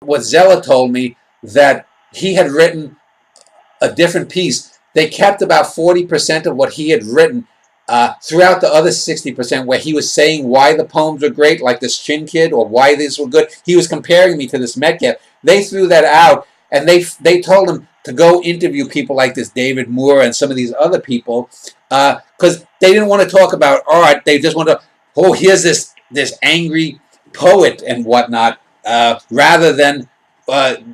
what Zella told me, that he had written a different piece. They kept about 40% of what he had written throughout the other 60%, where he was saying why the poems were great, like this Chin Kid, or why these were good. He was comparing me to this Metcalf. They threw that out, and they told him to go interview people like this David Moore and some of these other people, because they didn't want to talk about art. They just want to, oh, here's this angry poet and whatnot, rather than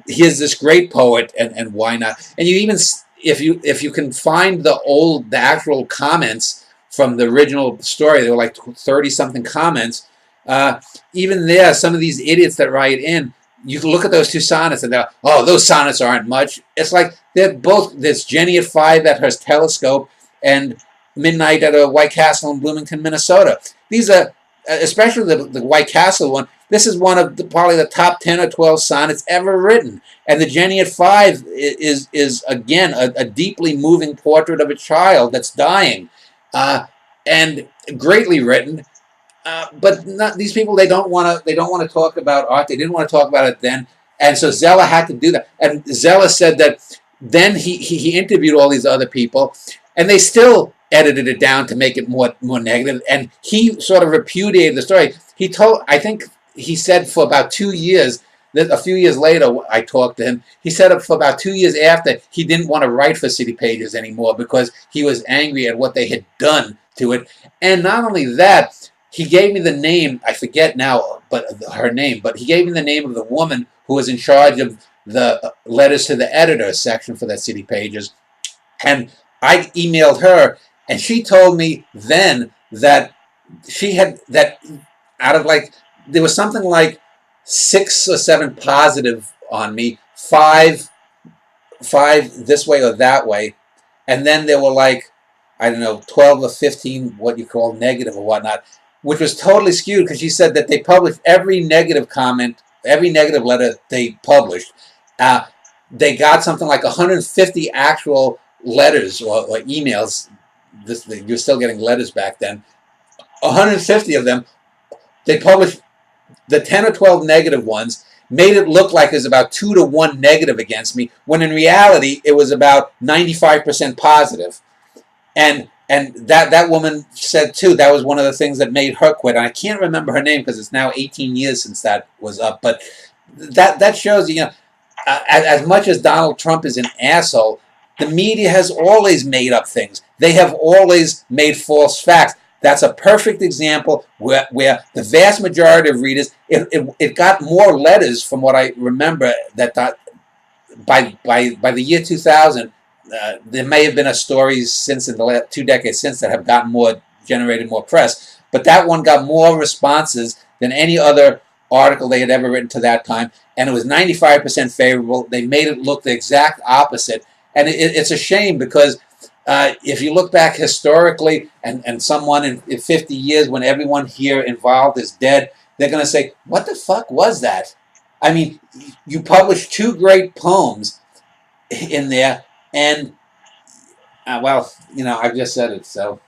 here's this great poet and why not. And you even, if you can find the actual comments from the original story, there were like 30-something comments. Even there, some of these idiots that write in, you can look at those two sonnets and they're, oh, those sonnets aren't much. It's like they're both, there's Jenny at 5 at her telescope and Midnight at a White Castle in Bloomington, Minnesota. These are, especially the White Castle one, this is one of probably the top 10 or 12 sonnets ever written. And the Jenny at 5 is again, a deeply moving portrait of a child that's dying. And greatly written. But not, these people, they don't want to talk about art. They didn't want to talk about it then, and so Zella had to do that. And Zella said that then he interviewed all these other people, and they still edited it down to make it more negative. And he sort of repudiated the story. He told, I think he said, for about 2 years. A few years later, I talked to him. He said for about 2 years after, he didn't want to write for City Pages anymore because he was angry at what they had done to it. And not only that, he gave me the name, I forget now, but her name, but he gave me the name of the woman who was in charge of the letters to the editor section for that City Pages. And I emailed her, and she told me then that she had, that out of like, there was something like 6 or 7 positive on me, 5 this way or that way, and then there were like, I don't know, 12 or 15 what you call negative or whatnot, which was totally skewed because she said that they published every negative comment, every negative letter they published. They got something like 150 actual letters or emails. You're still getting letters back then. 150 of them, they published the 10 or 12 negative ones, made it look like there's about 2 to 1 negative against me, when in reality it was about 95% positive. And that woman said too, that was one of the things that made her quit. And I can't remember her name because it's now 18 years since that was up. But that shows, you know, as much as Donald Trump is an asshole, the media has always made up things. They have always made false facts. That's a perfect example where the vast majority of readers, it got more letters from what I remember, that by the year 2000, there may have been a story since in the last 2 decades since that have gotten generated more press, but that one got more responses than any other article they had ever written to that time, and it was 95% favorable. They made it look the exact opposite, and it's a shame because if you look back historically, and someone in 50 years, when everyone here involved is dead, they're going to say, what the fuck was that? I mean, you published 2 great poems in there, and, well, you know, I've just said it, so.